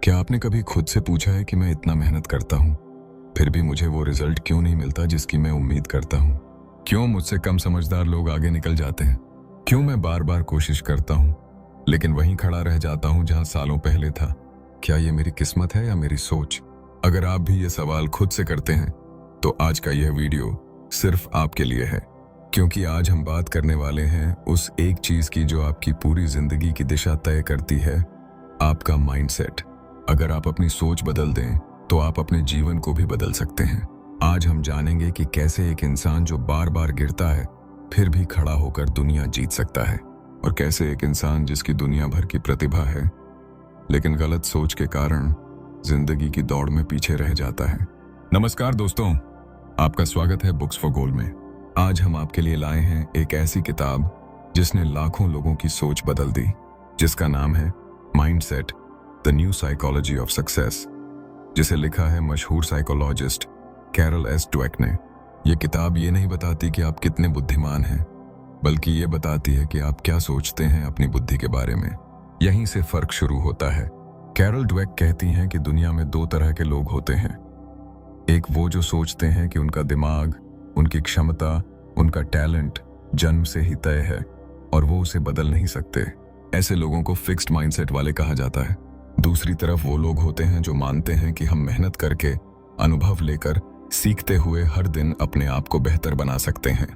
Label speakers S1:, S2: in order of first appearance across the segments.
S1: क्या आपने कभी खुद से पूछा है कि मैं इतना मेहनत करता हूँ, फिर भी मुझे वो रिजल्ट क्यों नहीं मिलता जिसकी मैं उम्मीद करता हूँ? क्यों मुझसे कम समझदार लोग आगे निकल जाते हैं? क्यों मैं बार बार कोशिश करता हूँ लेकिन वहीं खड़ा रह जाता हूँ जहाँ सालों पहले था? क्या ये मेरी किस्मत है या मेरी सोच? अगर आप भी ये सवाल खुद से करते हैं तो आज का यह वीडियो सिर्फ आपके लिए है, क्योंकि आज हम बात करने वाले हैं उस एक चीज की जो आपकी पूरी जिंदगी की दिशा तय करती है, आपका माइंडसेट। अगर आप अपनी सोच बदल दें तो आप अपने जीवन को भी बदल सकते हैं। आज हम जानेंगे कि कैसे एक इंसान जो बार बार गिरता है फिर भी खड़ा होकर दुनिया जीत सकता है, और कैसे एक इंसान जिसकी दुनिया भर की प्रतिभा है लेकिन गलत सोच के कारण जिंदगी की दौड़ में पीछे रह जाता है। नमस्कार दोस्तों, आपका स्वागत है बुक्स फॉर गोल्ड में। आज हम आपके लिए लाए हैं एक ऐसी किताब जिसने लाखों लोगों की सोच बदल दी, जिसका नाम है mindset, the new psychology of success, जिसे लिखा है मशहूर साइकोलॉजिस्ट कैरल एस ड्वेक ने। यह किताब ये नहीं बताती कि आप कितने बुद्धिमान हैं, बल्कि ये बताती है कि आप क्या सोचते हैं अपनी बुद्धि के बारे में। यहीं से फर्क शुरू होता है। कैरल ड्वेक कहती हैं कि दुनिया में दो तरह के लोग होते हैं। एक वो जो सोचते हैं कि उनका दिमाग, उनकी क्षमता, उनका टैलेंट जन्म से ही तय है और वो उसे बदल नहीं सकते। ऐसे लोगों को फिक्स्ड माइंडसेट वाले कहा जाता है। दूसरी तरफ वो लोग होते हैं जो मानते हैं कि हम मेहनत करके, अनुभव लेकर, सीखते हुए हर दिन अपने आप को बेहतर बना सकते हैं।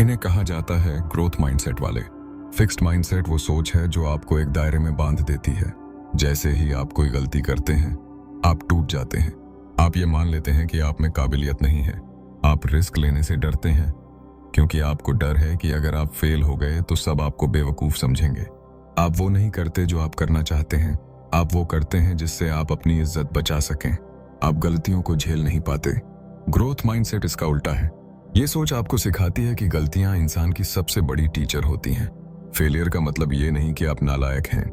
S1: इन्हें कहा जाता है ग्रोथ माइंडसेट वाले। फिक्स्ड माइंडसेट वो सोच है जो आपको एक दायरे में बांध देती है। जैसे ही आप कोई गलती करते हैं आप टूट जाते हैं। आप ये मान लेते हैं कि आप में काबिलियत नहीं है। आप रिस्क लेने से डरते हैं क्योंकि आपको डर है कि अगर आप फेल हो गए तो सब आपको बेवकूफ समझेंगे। आप वो नहीं करते जो आप करना चाहते हैं, आप वो करते हैं जिससे आप अपनी इज्जत बचा सकें। आप गलतियों को झेल नहीं पाते। ग्रोथ माइंडसेट इसका उल्टा है। ये सोच आपको सिखाती है कि गलतियां इंसान की सबसे बड़ी टीचर होती हैं। फेलियर का मतलब ये नहीं कि आप नालायक हैं।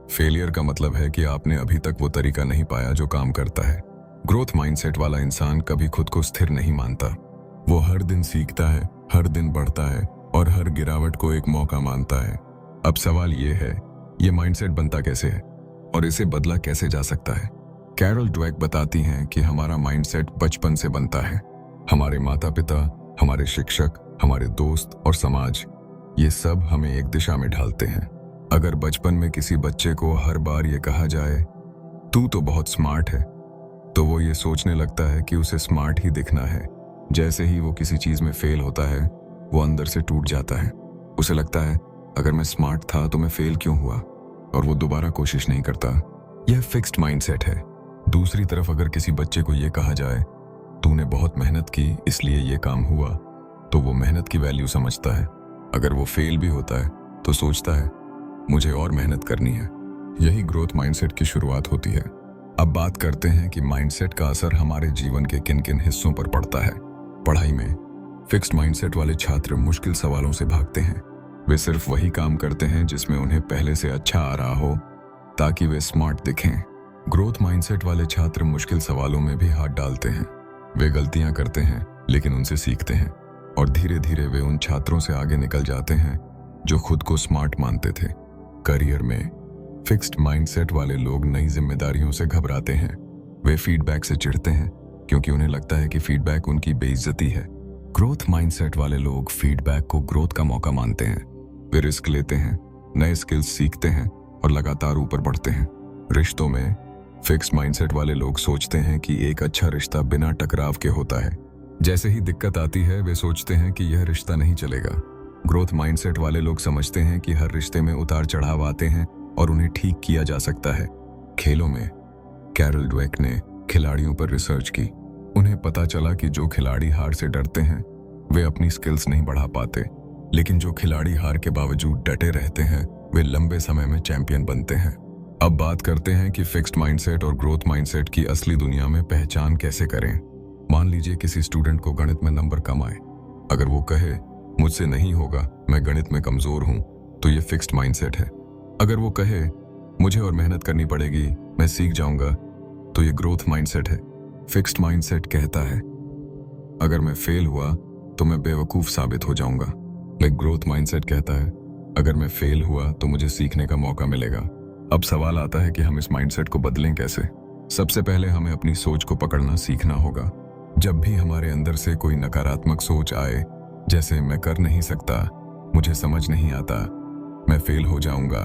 S1: फेलियर का मतलब है कि आपने अभी तक वो तरीका नहीं पाया जो काम करता है। ग्रोथ माइंडसेट वाला इंसान कभी खुद को स्थिर नहीं मानता। वो हर दिन सीखता है, हर दिन बढ़ता है और हर गिरावट को एक मौका मानता है। अब सवाल ये है, ये माइंडसेट बनता कैसे है और इसे बदला कैसे जा सकता है? कैरल ड्वेक बताती हैं कि हमारा माइंडसेट बचपन से बनता है। हमारे माता पिता, हमारे शिक्षक, हमारे दोस्त और समाज, ये सब हमें एक दिशा में ढालते हैं। अगर बचपन में किसी बच्चे को हर बार ये कहा जाए तू तो बहुत स्मार्ट है, तो वो ये सोचने लगता है कि उसे स्मार्ट ही दिखना है। जैसे ही वो किसी चीज में फेल होता है वो अंदर से टूट जाता है। उसे लगता है अगर मैं स्मार्ट था तो मैं फेल क्यों हुआ, और वो दोबारा कोशिश नहीं करता। यह फिक्स्ड माइंडसेट है। दूसरी तरफ अगर किसी बच्चे को यह कहा जाए तूने बहुत मेहनत की इसलिए ये काम हुआ, तो वो मेहनत की वैल्यू समझता है। अगर वो फेल भी होता है तो सोचता है मुझे और मेहनत करनी है। यही ग्रोथ माइंडसेट की शुरुआत होती है। अब बात करते हैं कि माइंडसेट का असर हमारे जीवन के किन किन हिस्सों पर पड़ता है। पढ़ाई में फिक्स्ड माइंडसेट वाले छात्र मुश्किल सवालों से भागते हैं। वे सिर्फ वही काम करते हैं जिसमें उन्हें पहले से अच्छा आ रहा हो ताकि वे स्मार्ट दिखें। ग्रोथ माइंडसेट वाले छात्र मुश्किल सवालों में भी हाथ डालते हैं। वे गलतियां करते हैं लेकिन उनसे सीखते हैं, और धीरे धीरे वे उन छात्रों से आगे निकल जाते हैं जो खुद को स्मार्ट मानते थे। करियर में फिक्स्ड माइंडसेट वाले लोग नई जिम्मेदारियों से घबराते हैं। वे फीडबैक से चिढ़ते हैं क्योंकि उन्हें लगता है कि फीडबैक उनकी बेइज्जती है। ग्रोथ माइंडसेट वाले लोग फीडबैक को ग्रोथ का मौका मानते हैं। वे रिस्क लेते हैं, नए स्किल्स सीखते हैं और लगातार ऊपर बढ़ते हैं। रिश्तों में फिक्स्ड माइंडसेट वाले लोग सोचते हैं कि एक अच्छा रिश्ता बिना टकराव के होता है। जैसे ही दिक्कत आती है वे सोचते हैं कि यह रिश्ता नहीं चलेगा। ग्रोथ माइंडसेट वाले लोग समझते हैं कि हर रिश्ते में उतार चढ़ाव आते हैं और उन्हें ठीक किया जा सकता है। खेलों में कैरल ड्वेक ने खिलाड़ियों पर रिसर्च की। उन्हें पता चला कि जो खिलाड़ी हार से डरते हैं वे अपनी स्किल्स नहीं बढ़ा पाते, लेकिन जो खिलाड़ी हार के बावजूद डटे रहते हैं वे लंबे समय में चैंपियन बनते हैं। अब बात करते हैं कि फिक्स्ड माइंडसेट और ग्रोथ माइंडसेट की असली दुनिया में पहचान कैसे करें। मान लीजिए किसी स्टूडेंट को गणित में नंबर कम आए। अगर वो कहे मुझसे नहीं होगा, मैं गणित में कमजोर हूं, तो ये फिक्स्ड माइंडसेट है। अगर वो कहे मुझे और मेहनत करनी पड़ेगी, मैं सीख जाऊंगा, तो ये ग्रोथ माइंडसेट है। फिक्स्ड माइंडसेट कहता है अगर मैं फेल हुआ तो मैं बेवकूफ साबित हो जाऊंगा, लेकिन ग्रोथ माइंडसेट कहता है अगर मैं फेल हुआ तो मुझे सीखने का मौका मिलेगा। अब सवाल आता है कि हम इस माइंडसेट को बदलें कैसे। सबसे पहले हमें अपनी सोच को पकड़ना सीखना होगा। जब भी हमारे अंदर से कोई नकारात्मक सोच आए, जैसे मैं कर नहीं सकता, मुझे समझ नहीं आता, मैं फेल हो जाऊंगा,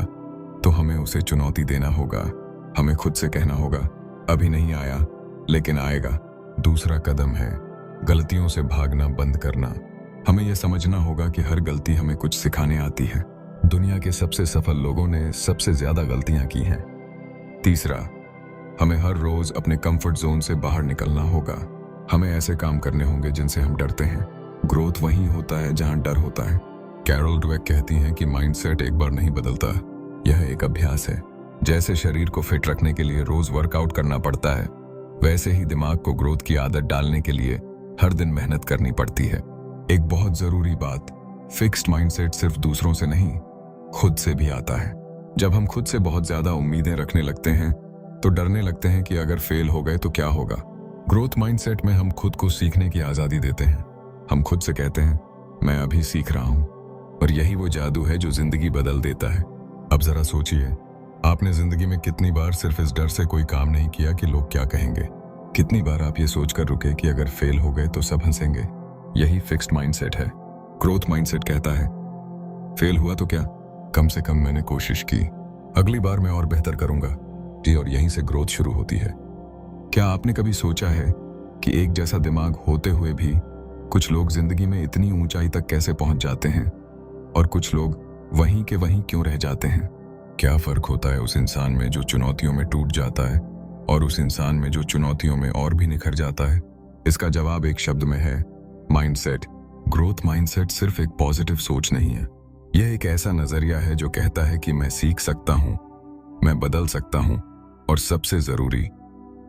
S1: तो हमें उसे चुनौती देना होगा। हमें खुद से कहना होगा, अभी नहीं आया लेकिन आएगा। दूसरा कदम है गलतियों से भागना बंद करना। हमें यह समझना होगा कि हर गलती हमें कुछ सिखाने आती है। दुनिया के सबसे सफल लोगों ने सबसे ज्यादा गलतियां की हैं। तीसरा, हमें हर रोज अपने कंफर्ट जोन से बाहर निकलना होगा। हमें ऐसे काम करने होंगे जिनसे हम डरते हैं। ग्रोथ वहीं होता है जहां डर होता है। कैरोल डवेक कहती हैं कि माइंडसेट एक बार नहीं बदलता, यह एक अभ्यास है। जैसे शरीर को फिट रखने के लिए रोज वर्कआउट करना पड़ता है, वैसे ही दिमाग को ग्रोथ की आदत डालने के लिए हर दिन मेहनत करनी पड़ती है। एक बहुत जरूरी बात, फिक्स्ड माइंडसेट सिर्फ दूसरों से नहीं, खुद से भी आता है। जब हम खुद से बहुत ज्यादा उम्मीदें रखने लगते हैं तो डरने लगते हैं कि अगर फेल हो गए तो क्या होगा। ग्रोथ माइंडसेट में हम खुद को सीखने की आजादी देते हैं। हम खुद से कहते हैं, मैं अभी सीख रहा हूं, और यही वो जादू है जो जिंदगी बदल देता है। अब जरा सोचिए, आपने जिंदगी में कितनी बार सिर्फ इस डर से कोई काम नहीं किया कि लोग क्या कहेंगे। कितनी बार आप ये सोचकर रुके कि अगर फेल हो गए तो सब हंसेंगे। यही फिक्स्ड माइंडसेट है। ग्रोथ माइंडसेट कहता है, फेल हुआ तो क्या, कम से कम मैंने कोशिश की, अगली बार मैं और बेहतर करूंगा जी। और यहीं से ग्रोथ शुरू होती है। क्या आपने कभी सोचा है कि एक जैसा दिमाग होते हुए भी कुछ लोग जिंदगी में इतनी ऊंचाई तक कैसे पहुंच जाते हैं और कुछ लोग वहीं के वहीं क्यों रह जाते हैं? क्या फर्क होता है उस इंसान में जो चुनौतियों में टूट जाता है और उस इंसान में जो चुनौतियों में और भी निखर जाता है? इसका जवाब एक शब्द में है, माइंडसेट। ग्रोथ माइंडसेट सिर्फ एक पॉजिटिव सोच नहीं है, यह एक ऐसा नजरिया है जो कहता है कि मैं सीख सकता हूं, मैं बदल सकता हूं, और सबसे जरूरी,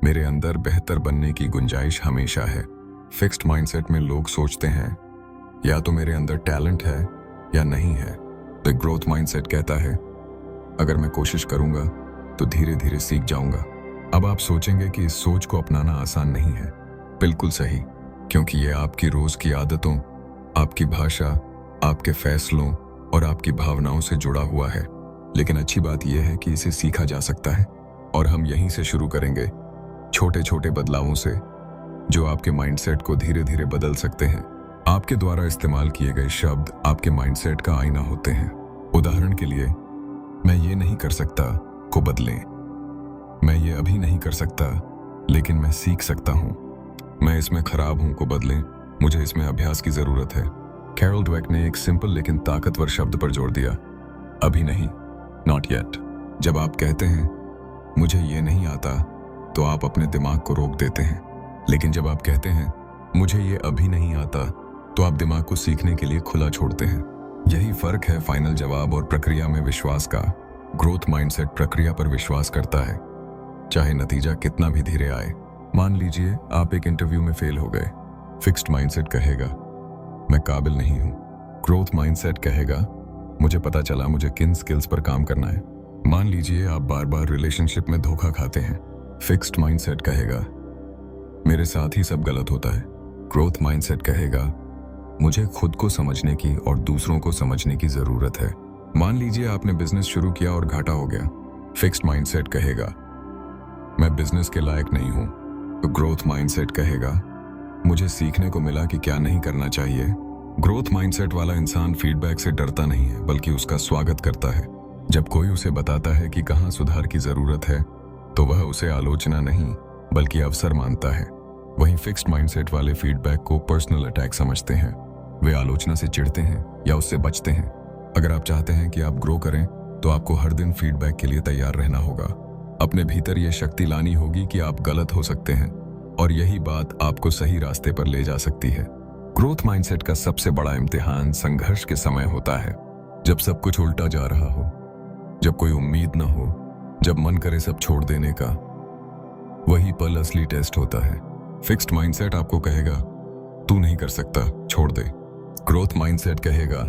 S1: मेरे अंदर बेहतर बनने की गुंजाइश हमेशा है। फिक्स्ड माइंडसेट में लोग सोचते हैं, या तो मेरे अंदर टैलेंट है या नहीं है। द ग्रोथ माइंडसेट कहता है, अगर मैं कोशिश करूंगा तो धीरे धीरे सीख जाऊंगा। अब आप सोचेंगे कि इस सोच को अपनाना आसान नहीं है। बिल्कुल सही, क्योंकि यह आपकी रोज की आदतों, आपकी भाषा, आपके फैसलों और आपकी भावनाओं से जुड़ा हुआ है। लेकिन अच्छी बात यह है कि इसे सीखा जा सकता है, और हम यहीं से शुरू करेंगे, छोटे छोटे बदलावों से, जो आपके माइंडसेट को धीरे धीरे बदल सकते हैं। आपके द्वारा इस्तेमाल किए गए शब्द आपके माइंडसेट का आईना होते हैं। उदाहरण के लिए, मैं ये नहीं कर सकता को बदलें, मैं ये अभी नहीं कर सकता लेकिन मैं सीख सकता हूं, मैं इसमें खराब हूं को बदलें, मुझे इसमें अभ्यास की जरूरत है। कैरोल डवेक ने एक सिंपल लेकिन ताकतवर शब्द पर जोर दिया, अभी नहीं, नॉट येट। जब आप कहते हैं मुझे ये नहीं आता, तो आप अपने दिमाग को रोक देते हैं। लेकिन जब आप कहते हैं मुझे ये अभी नहीं आता, तो आप दिमाग को सीखने के लिए खुला छोड़ते हैं। यही फर्क है फाइनल जवाब और प्रक्रिया में विश्वास का। ग्रोथ माइंडसेट प्रक्रिया पर विश्वास करता है, चाहे नतीजा कितना भी धीरे आए। मान लीजिए आप एक इंटरव्यू में फेल हो गए, फिक्स्ड माइंडसेट कहेगा, मैं काबिल नहीं हूं। ग्रोथ माइंडसेट कहेगा, मुझे पता चला मुझे किन स्किल्स पर काम करना है। मान लीजिए आप बार बार रिलेशनशिप में धोखा खाते हैं, फिक्स्ड माइंडसेट कहेगा, मेरे साथ ही सब गलत होता है। ग्रोथ माइंडसेट कहेगा, मुझे खुद को समझने की और दूसरों को समझने की जरूरत है। मान लीजिए आपने बिजनेस शुरू किया और घाटा हो गया, फिक्स्ड माइंडसेट कहेगा, मैं बिजनेस के लायक नहीं हूं। तो ग्रोथ माइंडसेट कहेगा, मुझे सीखने को मिला कि क्या नहीं करना चाहिए। ग्रोथ माइंडसेट वाला इंसान फीडबैक से डरता नहीं है, बल्कि उसका स्वागत करता है। जब कोई उसे बताता है कि कहां सुधार की जरूरत है, तो वह उसे आलोचना नहीं बल्कि अवसर मानता है। वहीं फिक्स्ड माइंडसेट वाले फीडबैक को पर्सनल अटैक समझते हैं। वे आलोचना से चिढ़ते हैं या उससे बचते हैं। अगर आप चाहते हैं कि आप ग्रो करें, तो आपको हर दिन फीडबैक के लिए तैयार रहना होगा। अपने भीतर यह शक्ति लानी होगी कि आप गलत हो सकते हैं, और यही बात आपको सही रास्ते पर ले जा सकती है। ग्रोथ माइंडसेट का सबसे बड़ा इम्तिहान संघर्ष के समय होता है, जब सब कुछ उल्टा जा रहा हो, जब कोई उम्मीद न हो, जब मन करे सब छोड़ देने का। वही पल असली टेस्ट होता है। फिक्स्ड माइंडसेट आपको कहेगा, तू नहीं कर सकता, छोड़ दे। ग्रोथ माइंडसेट कहेगा,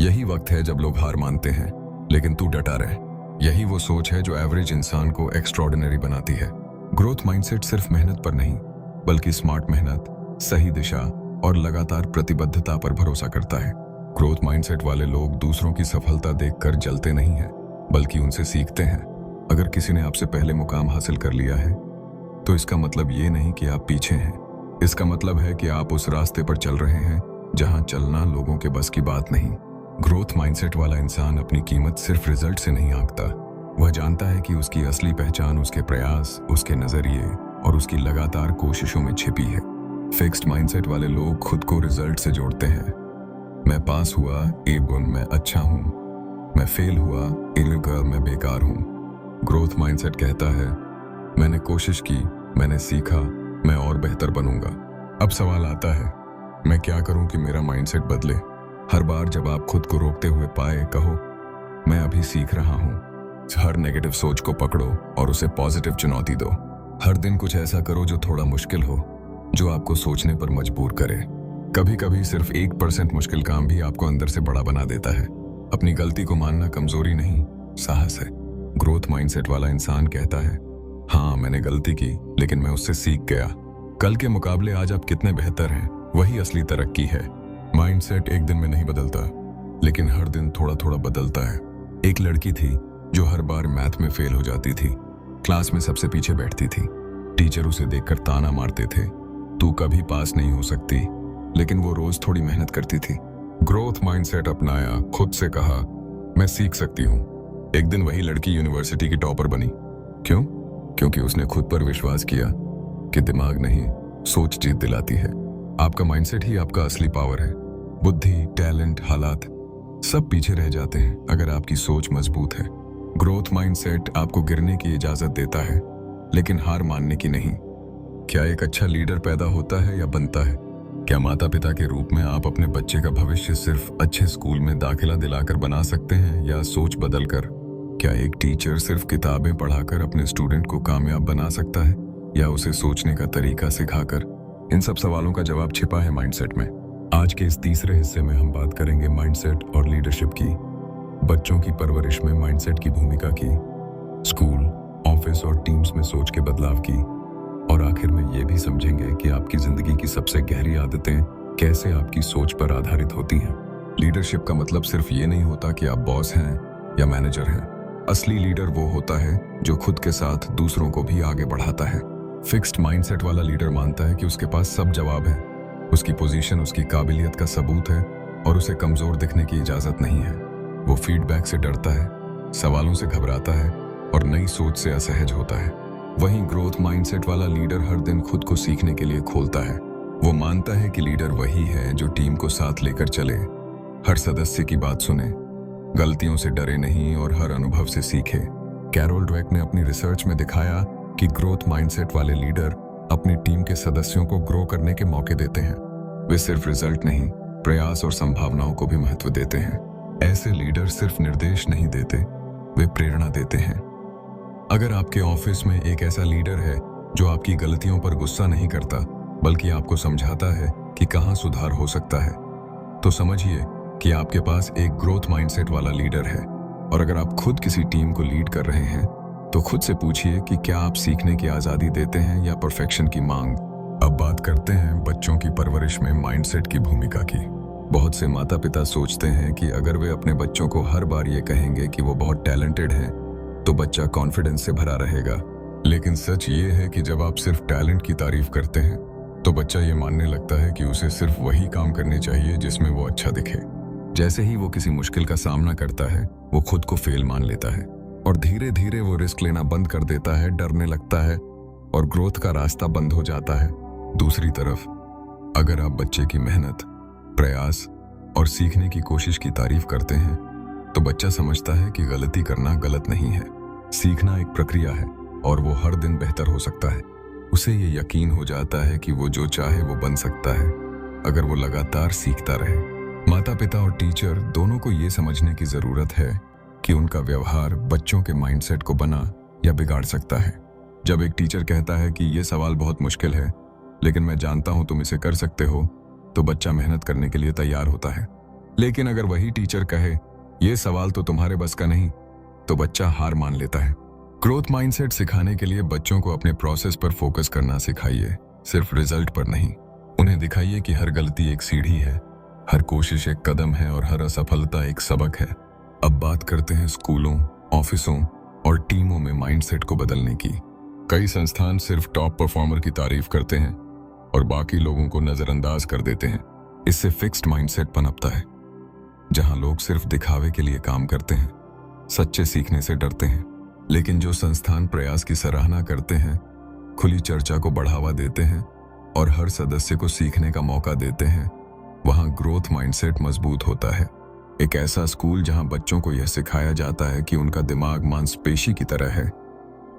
S1: यही वक्त है जब लोग हार मानते हैं, लेकिन तू डटा रहे। यही वो सोच है जो एवरेज इंसान को एक्स्ट्रॉर्डिनरी बनाती है। ग्रोथ माइंडसेट सिर्फ मेहनत पर नहीं, बल्कि स्मार्ट मेहनत, सही दिशा और लगातार प्रतिबद्धता पर भरोसा करता है। ग्रोथ माइंडसेट वाले लोग दूसरों की सफलता देखकर जलते नहीं हैं, बल्कि उनसे सीखते हैं। अगर किसी ने आपसे पहले मुकाम हासिल कर लिया है, तो इसका मतलब ये नहीं कि आप पीछे हैं। इसका मतलब है कि आप उस रास्ते पर चल रहे हैं जहां चलना लोगों के बस की बात नहीं। ग्रोथ माइंडसेट वाला इंसान अपनी कीमत सिर्फ रिजल्ट से नहीं आंकता। वह जानता है कि उसकी असली पहचान उसके प्रयास, उसके नजरिए और उसकी लगातार कोशिशों में छिपी है। फिक्स्ड माइंडसेट वाले लोग खुद को रिजल्ट से जोड़ते हैं। मैं पास हुआ, ए गुण, मैं अच्छा हूं। मैं फेल हुआ, इल्लीगल, मैं बेकार हूं। ग्रोथ माइंडसेट कहता है, मैंने कोशिश की, मैंने सीखा, मैं और बेहतर बनूंगा। अब सवाल आता है, मैं क्या करूं कि मेरा माइंडसेट बदले? हर बार जब आप खुद को रोकते हुए पाए, कहो, मैं अभी सीख रहा हूं। हर नेगेटिव सोच को पकड़ो और उसे पॉजिटिव चुनौती दो। हर दिन कुछ ऐसा करो जो थोड़ा मुश्किल हो, जो आपको सोचने पर मजबूर करे। कभी कभी सिर्फ 1% मुश्किल काम भी आपको अंदर से बड़ा बना देता है। अपनी गलती को मानना कमजोरी नहीं, साहस है। ग्रोथ माइंडसेट वाला इंसान कहता है, हाँ मैंने गलती की, लेकिन मैं उससे सीख गया। कल के मुकाबले आज आप कितने बेहतर हैं, वही असली तरक्की है। माइंडसेट एक दिन में नहीं बदलता, लेकिन हर दिन थोड़ा थोड़ा बदलता है। एक लड़की थी जो हर बार मैथ में फेल हो जाती थी, क्लास में सबसे पीछे बैठती थी। टीचर उसे देखकर ताना मारते थे, तू कभी पास नहीं हो सकती, लेकिन वो रोज थोड़ी मेहनत करती थी। ग्रोथ माइंडसेट अपनाया, खुद से कहा, मैं सीख सकती हूँ। एक दिन वही लड़की यूनिवर्सिटी की टॉपर बनी। क्यों? क्योंकि उसने खुद पर विश्वास किया कि दिमाग नहीं, सोच जीत दिलाती है। आपका माइंडसेट ही आपका असली पावर है। बुद्धि, टैलेंट, हालात सब पीछे रह जाते हैं अगर आपकी सोच मजबूत है। ग्रोथ माइंडसेट आपको गिरने की इजाजत देता है, लेकिन हार मानने की नहीं। क्या एक अच्छा लीडर पैदा होता है या बनता है? क्या माता पिता के रूप में आप अपने बच्चे का भविष्य सिर्फ अच्छे स्कूल में दाखिला दिलाकर बना सकते हैं या सोच बदलकर? क्या एक टीचर सिर्फ किताबें पढ़ाकर अपने स्टूडेंट को कामयाब बना सकता है या उसे सोचने का तरीका सिखाकर? इन सब सवालों का जवाब छिपा है माइंडसेट में। आज के इस तीसरे हिस्से में हम बात करेंगे माइंडसेट और लीडरशिप की, बच्चों की परवरिश में माइंडसेट की भूमिका की, स्कूल, ऑफिस और टीम्स में सोच के बदलाव की, और आखिर में ये भी समझेंगे कि आपकी जिंदगी की सबसे गहरी आदतें कैसे आपकी सोच पर आधारित होती हैं। लीडरशिप का मतलब सिर्फ ये नहीं होता कि आप बॉस हैं या मैनेजर हैं। असली लीडर वो होता है जो खुद के साथ दूसरों को भी आगे बढ़ाता है। फिक्स्ड माइंडसेट वाला लीडर मानता है कि उसके पास सब जवाब है, उसकी पोजीशन उसकी काबिलियत का सबूत है और उसे कमजोर दिखने की इजाजत नहीं है। वो फीडबैक से डरता है, सवालों से घबराता है और नई सोच से असहज होता है। वहीं ग्रोथ माइंडसेट वाला लीडर हर दिन खुद को सीखने के लिए खोलता है। वो मानता है कि लीडर वही है जो टीम को साथ लेकर चले, हर सदस्य की बात सुने, गलतियों से डरे नहीं और हर अनुभव से सीखे। कैरोल ड्वेक ने अपनी रिसर्च में दिखाया कि ग्रोथ माइंडसेट वाले लीडर अपनी टीम के सदस्यों को ग्रो करने के मौके देते हैं। वे सिर्फ रिजल्ट नहीं, प्रयास और संभावनाओं को भी महत्व देते हैं। ऐसे लीडर सिर्फ निर्देश नहीं देते, वे प्रेरणा देते हैं। अगर आपके ऑफिस में एक ऐसा लीडर है जो आपकी गलतियों पर गुस्सा नहीं करता, बल्कि आपको समझाता है कि कहां सुधार हो सकता है, तो समझिए कि आपके पास एक ग्रोथ माइंडसेट वाला लीडर है। और अगर आप खुद किसी टीम को लीड कर रहे हैं, तो खुद से पूछिए कि क्या आप सीखने की आजादी देते हैं या परफेक्शन की मांग। अब बात करते हैं बच्चों की परवरिश में माइंडसेट की भूमिका की। बहुत से माता पिता सोचते हैं कि अगर वे अपने बच्चों को हर बार ये कहेंगे कि वो बहुत टैलेंटेड हैं, तो बच्चा कॉन्फिडेंस से भरा रहेगा। लेकिन सच ये है कि जब आप सिर्फ टैलेंट की तारीफ करते हैं, तो बच्चा ये मानने लगता है कि उसे सिर्फ वही काम करने चाहिए जिसमें वो अच्छा दिखे। जैसे ही वो किसी मुश्किल का सामना करता है, वो खुद को फेल मान लेता है और धीरे धीरे वो रिस्क लेना बंद कर देता है, डरने लगता है और ग्रोथ का रास्ता बंद हो जाता है। दूसरी तरफ, अगर आप बच्चे की मेहनत, प्रयास और सीखने की कोशिश की तारीफ करते हैं, तो बच्चा समझता है कि गलती करना गलत नहीं है। सीखना एक प्रक्रिया है और वो हर दिन बेहतर हो सकता है। उसे ये यकीन हो जाता है कि वो जो चाहे वो बन सकता है, अगर वो लगातार सीखता रहे। माता पिता और टीचर दोनों को ये समझने की जरूरत है कि उनका व्यवहार बच्चों के माइंडसेट को बना या बिगाड़ सकता है। जब एक टीचर कहता है कि ये सवाल बहुत मुश्किल है, लेकिन मैं जानता हूं तुम इसे कर सकते हो, तो बच्चा मेहनत करने के लिए तैयार होता है। लेकिन अगर वही टीचर कहे ये सवाल तो तुम्हारे बस का नहीं, तो बच्चा हार मान लेता है। ग्रोथ माइंडसेट सिखाने के लिए बच्चों को अपने प्रोसेस पर फोकस करना सिखाइए, सिर्फ रिजल्ट पर नहीं। उन्हें दिखाइए कि हर गलती एक सीढ़ी है, हर कोशिश एक कदम है और हर असफलता एक सबक है। अब बात करते हैं स्कूलों, ऑफिसों और टीमों में माइंडसेट को बदलने की। कई संस्थान सिर्फ टॉप परफॉर्मर की तारीफ करते हैं और बाकी लोगों को नजरअंदाज कर देते हैं। इससे फिक्स्ड माइंडसेट पनपता है, जहां लोग सिर्फ दिखावे के लिए काम करते हैं, सच्चे सीखने से डरते हैं। लेकिन जो संस्थान प्रयास की सराहना करते हैं, खुली चर्चा को बढ़ावा देते हैं और हर सदस्य को सीखने का मौका देते हैं, वहां ग्रोथ माइंडसेट मजबूत होता है। एक ऐसा स्कूल जहां बच्चों को यह सिखाया जाता है कि उनका दिमाग मांसपेशी की तरह है,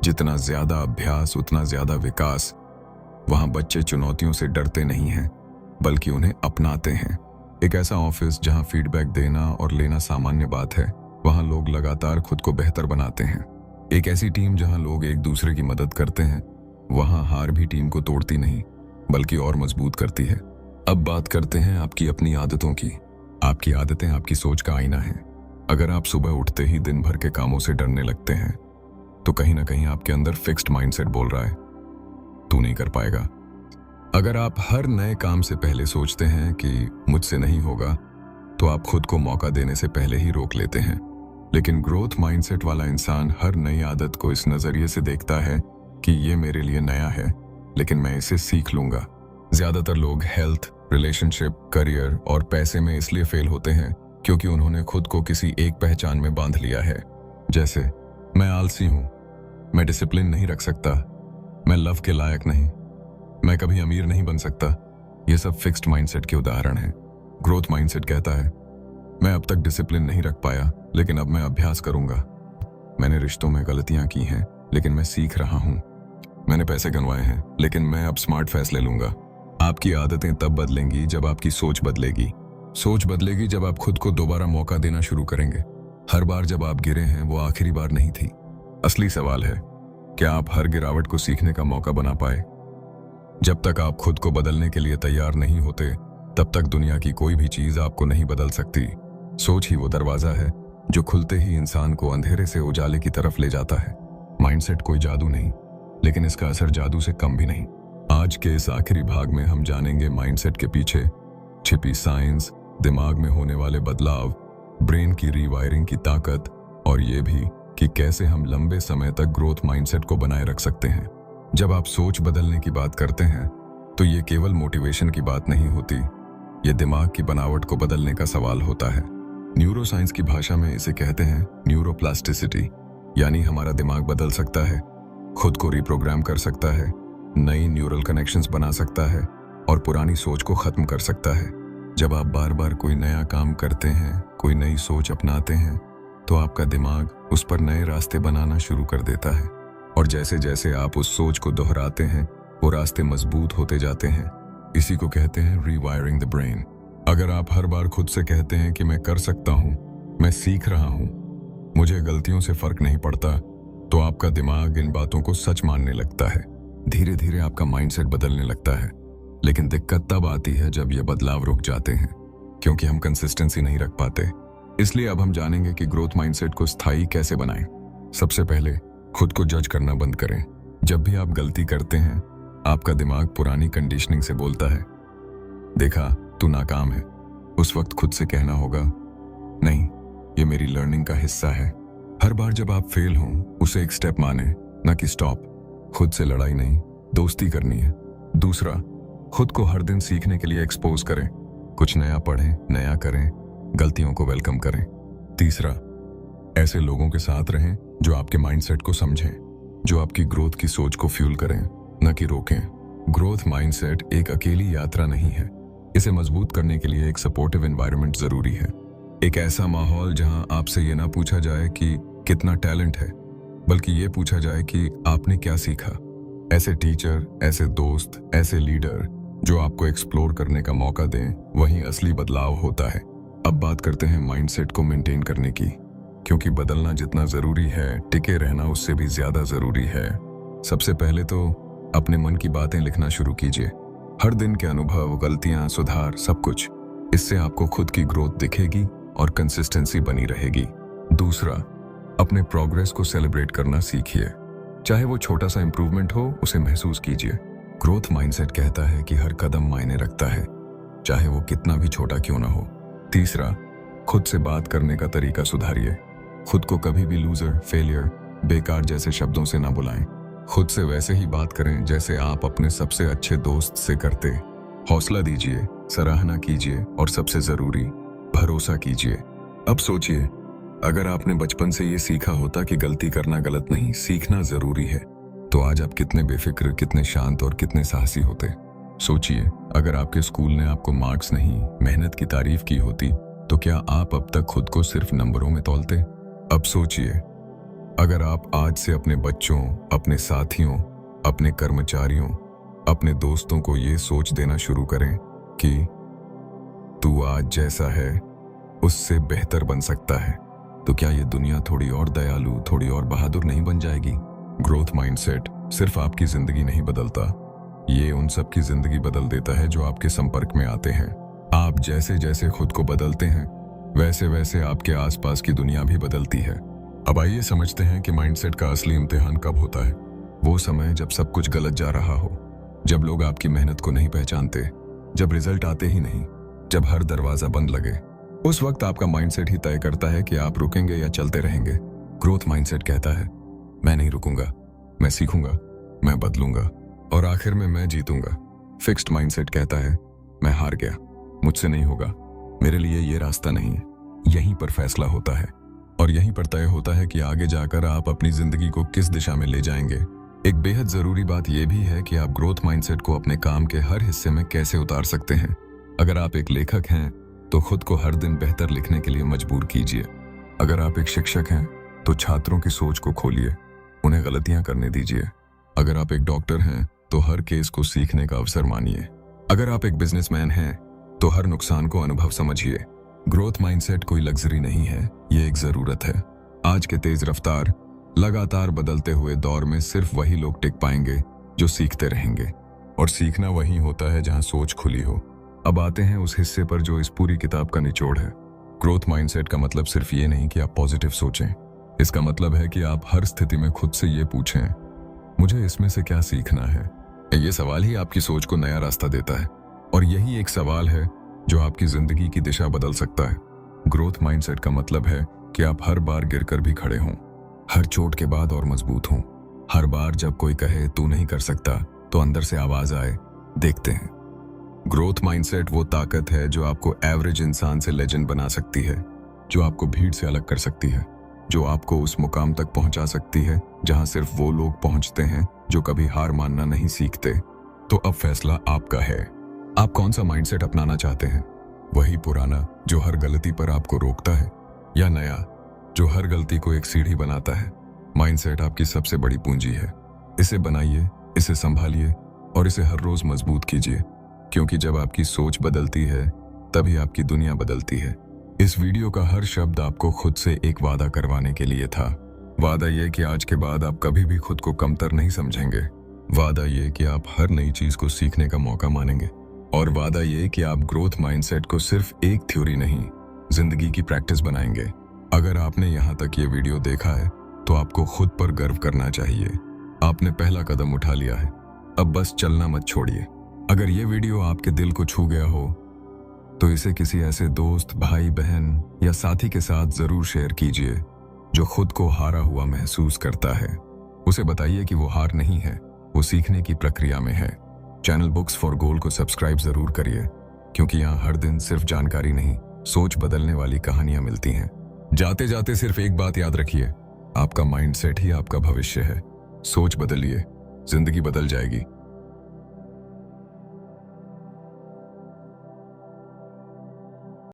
S1: जितना ज्यादा अभ्यास उतना ज्यादा विकास। वहां बच्चे चुनौतियों से डरते नहीं हैं, बल्कि उन्हें अपनाते हैं। एक ऐसा ऑफिस जहां फीडबैक देना और लेना सामान्य बात है, वहां लोग लगातार खुद को बेहतर बनाते हैं। एक ऐसी टीम जहां लोग एक दूसरे की मदद करते हैं, वहां हार भी टीम को तोड़ती नहीं, बल्कि और मजबूत करती है। अब बात करते हैं आपकी अपनी आदतों की। आपकी आदतें आपकी सोच का आईना है। अगर आप सुबह उठते ही दिन भर के कामों से डरने लगते हैं, तो कहीं ना कहीं आपके अंदर फिक्स्ड माइंडसेट बोल रहा है, तू नहीं कर पाएगा। अगर आप हर नए काम से पहले सोचते हैं कि मुझसे नहीं होगा, तो आप खुद को मौका देने से पहले ही रोक लेते हैं। लेकिन ग्रोथ माइंडसेट वाला इंसान हर नई आदत को इस नजरिए से देखता है कि ये मेरे लिए नया है, लेकिन मैं इसे सीख लूंगा। ज्यादातर लोग हेल्थ, रिलेशनशिप, करियर और पैसे में इसलिए फेल होते हैं क्योंकि उन्होंने खुद को किसी एक पहचान में बांध लिया है। जैसे, मैं आलसी हूं, मैं डिसिप्लिन नहीं रख सकता, मैं लव के लायक नहीं, मैं कभी अमीर नहीं बन सकता। ये सब फिक्स्ड माइंडसेट के उदाहरण हैं। ग्रोथ माइंडसेट कहता है, मैं अब तक डिसिप्लिन नहीं रख पाया, लेकिन अब मैं अभ्यास करूंगा। मैंने रिश्तों में गलतियां की हैं, लेकिन मैं सीख रहा हूं। मैंने पैसे गंवाए हैं, लेकिन मैं अब स्मार्ट फैसले लूंगा। आपकी आदतें तब बदलेंगी जब आपकी सोच बदलेगी। सोच बदलेगी जब आप खुद को दोबारा मौका देना शुरू करेंगे। हर बार जब आप गिरे हैं, वो आखिरी बार नहीं थी। असली सवाल है, क्या आप हर गिरावट को सीखने का मौका बना पाए? जब तक आप खुद को बदलने के लिए तैयार नहीं होते, तब तक दुनिया की कोई भी चीज आपको नहीं बदल सकती। सोच ही वो दरवाजा है जो खुलते ही इंसान को अंधेरे से उजाले की तरफ ले जाता है। माइंडसेट कोई जादू नहीं, लेकिन इसका असर जादू से कम भी नहीं। आज के इस आखिरी भाग में हम जानेंगे माइंडसेट के पीछे छिपी साइंस, दिमाग में होने वाले बदलाव, ब्रेन की रीवायरिंग की ताकत, और ये भी कि कैसे हम लंबे समय तक ग्रोथ माइंडसेट को बनाए रख सकते हैं। जब आप सोच बदलने की बात करते हैं, तो ये केवल मोटिवेशन की बात नहीं होती, ये दिमाग की बनावट को बदलने का सवाल होता है। न्यूरोसाइंस की भाषा में इसे कहते हैं न्यूरोप्लास्टिसिटी, यानी हमारा दिमाग बदल सकता है, खुद को रिप्रोग्राम कर सकता है, नई न्यूरल कनेक्शंस बना सकता है और पुरानी सोच को खत्म कर सकता है। जब आप बार बार कोई नया काम करते हैं, कोई नई सोच अपनाते हैं, तो आपका दिमाग उस पर नए रास्ते बनाना शुरू कर देता है। और जैसे जैसे आप उस सोच को दोहराते हैं, वो रास्ते मजबूत होते जाते हैं। इसी को कहते हैं रीवायरिंग द ब्रेन। अगर आप हर बार खुद से कहते हैं कि मैं कर सकता हूं, मैं सीख रहा हूं, मुझे गलतियों से फर्क नहीं पड़ता, तो आपका दिमाग इन बातों को सच मानने लगता है। धीरे धीरे आपका माइंडसेट बदलने लगता है। लेकिन दिक्कत तब आती है जब ये बदलाव रुक जाते हैं, क्योंकि हम कंसिस्टेंसी नहीं रख पाते। इसलिए अब हम जानेंगे कि ग्रोथ माइंडसेट को स्थायी कैसे बनाएं। सबसे पहले खुद को जज करना बंद करें। जब भी आप गलती करते हैं, आपका दिमाग पुरानी कंडीशनिंग से बोलता है, देखा तू नाकाम है। उस वक्त खुद से कहना होगा, नहीं, ये मेरी लर्निंग का हिस्सा है। हर बार जब आप फेल हों, उसे एक स्टेप माने, ना कि स्टॉप। खुद से लड़ाई नहीं, दोस्ती करनी है। दूसरा, खुद को हर दिन सीखने के लिए एक्सपोज करें। कुछ नया पढ़ें, नया करें, गलतियों को वेलकम करें। तीसरा, ऐसे लोगों के साथ रहें जो आपके माइंडसेट को समझें, जो आपकी ग्रोथ की सोच को फ्यूल करें, न कि रोकें। ग्रोथ माइंडसेट एक अकेली यात्रा नहीं है। इसे मजबूत करने के लिए एक सपोर्टिव एनवायरनमेंट जरूरी है। एक ऐसा माहौल जहां आपसे ये ना पूछा जाए कि कितना टैलेंट है, बल्कि ये पूछा जाए कि आपने क्या सीखा। ऐसे टीचर, ऐसे दोस्त, ऐसे लीडर जो आपको एक्सप्लोर करने का मौका दें, वहीं असली बदलाव होता है। अब बात करते हैं माइंडसेट को मेंटेन करने की, क्योंकि बदलना जितना जरूरी है, टिके रहना उससे भी ज्यादा जरूरी है। सबसे पहले तो अपने मन की बातें लिखना शुरू कीजिए। हर दिन के अनुभव, गलतियां, सुधार, सब कुछ। इससे आपको खुद की ग्रोथ दिखेगी और कंसिस्टेंसी बनी रहेगी। दूसरा, अपने प्रोग्रेस को सेलिब्रेट करना सीखिए। चाहे वो छोटा सा इंप्रूवमेंट हो, उसे महसूस कीजिए। ग्रोथ माइंडसेट कहता है कि हर कदम मायने रखता है, चाहे वो कितना भी छोटा क्यों ना हो। तीसरा, खुद से बात करने का तरीका सुधारिए। खुद को कभी भी लूजर, फेलियर, बेकार जैसे शब्दों से ना बुलाएं। खुद से वैसे ही बात करें जैसे आप अपने सबसे अच्छे दोस्त से करते। हौसला दीजिए, सराहना कीजिए और सबसे जरूरी, भरोसा कीजिए। अब सोचिए, अगर आपने बचपन से ये सीखा होता कि गलती करना गलत नहीं, सीखना जरूरी है, तो आज आप कितने बेफिक्र, कितने शांत और कितने साहसी होते। सोचिए, अगर आपके स्कूल ने आपको मार्क्स नहीं, मेहनत की तारीफ की होती, तो क्या आप अब तक खुद को सिर्फ नंबरों में तौलते? अब सोचिए, अगर आप आज से अपने बच्चों, अपने साथियों, अपने कर्मचारियों, अपने दोस्तों को ये सोच देना शुरू करें कि तू आज जैसा है उससे बेहतर बन सकता है, तो क्या ये दुनिया थोड़ी और दयालु, थोड़ी और बहादुर नहीं बन जाएगी? ग्रोथ माइंडसेट सिर्फ आपकी जिंदगी नहीं बदलता, ये उन सब की जिंदगी बदल देता है जो आपके संपर्क में आते हैं। आप जैसे जैसे खुद को बदलते हैं, वैसे वैसे आपके आसपास की दुनिया भी बदलती है। अब आइए समझते हैं कि माइंडसेट का असली इम्तिहान कब होता है। वो समय जब सब कुछ गलत जा रहा हो, जब लोग आपकी मेहनत को नहीं पहचानते, जब रिजल्ट आते ही नहीं, जब हर दरवाजा बंद लगे। उस वक्त आपका माइंडसेट ही तय करता है कि आप रुकेंगे या चलते रहेंगे। ग्रोथ माइंडसेट कहता है, मैं नहीं रुकूंगा, मैं सीखूंगा, मैं बदलूंगा और आखिर में मैं जीतूंगा। फिक्स्ड माइंडसेट कहता है, मैं हार गया, मुझसे नहीं होगा, मेरे लिए ये रास्ता नहीं है। यहीं पर फैसला होता है और यहीं पर तय होता है कि आगे जाकर आप अपनी जिंदगी को किस दिशा में ले जाएंगे। एक बेहद जरूरी बात यह भी है कि आप ग्रोथ माइंडसेट को अपने काम के हर हिस्से में कैसे उतार सकते हैं। अगर आप एक लेखक हैं तो खुद को हर दिन बेहतर लिखने के लिए मजबूर कीजिए। अगर आप एक शिक्षक हैं तो छात्रों की सोच को खोलिए, उन्हें गलतियां करने दीजिए। अगर आप एक डॉक्टर हैं तो हर केस को सीखने का अवसर मानिए। अगर आप एक बिजनेसमैन हैं तो हर नुकसान को अनुभव समझिए। ग्रोथ माइंडसेट कोई लग्जरी नहीं है, ये एक जरूरत है। आज के तेज रफ्तार, लगातार बदलते हुए दौर में सिर्फ वही लोग टिक पाएंगे जो सीखते रहेंगे, और सीखना वहीं होता है जहां सोच खुली हो। अब आते हैं उस हिस्से पर जो इस पूरी किताब का निचोड़ है। ग्रोथ माइंडसेट का मतलब सिर्फ ये नहीं कि आप पॉजिटिव सोचें, इसका मतलब है कि आप हर स्थिति में खुद से ये पूछें, मुझे इसमें से क्या सीखना है। ये सवाल ही आपकी सोच को नया रास्ता देता है, और यही एक सवाल है जो आपकी जिंदगी की दिशा बदल सकता है। ग्रोथ माइंडसेट का मतलब है कि आप हर बार गिरकर भी खड़े हों, हर चोट के बाद और मजबूत हों। हर बार जब कोई कहे तू नहीं कर सकता, तो अंदर से आवाज आए, देखते हैं। ग्रोथ माइंडसेट वो ताकत है जो आपको एवरेज इंसान से लेजेंड बना सकती है, जो आपको भीड़ से अलग कर सकती है, जो आपको उस मुकाम तक पहुंचा सकती है जहां सिर्फ वो लोग पहुंचते हैं जो कभी हार मानना नहीं सीखते। तो अब फैसला आपका है, आप कौन सा माइंडसेट अपनाना चाहते हैं? वही पुराना जो हर गलती पर आपको रोकता है, या नया जो हर गलती को एक सीढ़ी बनाता है? माइंडसेट आपकी सबसे बड़ी पूंजी है। इसे बनाइए, इसे संभालिए और इसे हर रोज मजबूत कीजिए, क्योंकि जब आपकी सोच बदलती है तभी आपकी दुनिया बदलती है। इस वीडियो का हर शब्द आपको खुद से एक वादा करवाने के लिए था। वादा ये कि आज के बाद आप कभी भी खुद को कमतर नहीं समझेंगे। वादा ये कि आप हर नई चीज को सीखने का मौका मानेंगे। और वादा ये कि आप ग्रोथ माइंडसेट को सिर्फ एक थ्योरी नहीं, जिंदगी की प्रैक्टिस बनाएंगे। अगर आपने यहाँ तक ये वीडियो देखा है तो आपको खुद पर गर्व करना चाहिए। आपने पहला कदम उठा लिया है, अब बस चलना मत छोड़िए। अगर ये वीडियो आपके दिल को छू गया हो तो इसे किसी ऐसे दोस्त, भाई, बहन या साथी के साथ जरूर शेयर कीजिए जो खुद को हारा हुआ महसूस करता है। उसे बताइए कि वो हार नहीं है, वो सीखने की प्रक्रिया में है। चैनल बुक्स फॉर गोल को सब्सक्राइब जरूर करिए, क्योंकि यहाँ हर दिन सिर्फ जानकारी नहीं, सोच बदलने वाली कहानियां मिलती हैं। जाते जाते सिर्फ एक बात याद रखिए, आपका माइंडसेट ही आपका भविष्य है। सोच बदलिए, जिंदगी बदल जाएगी।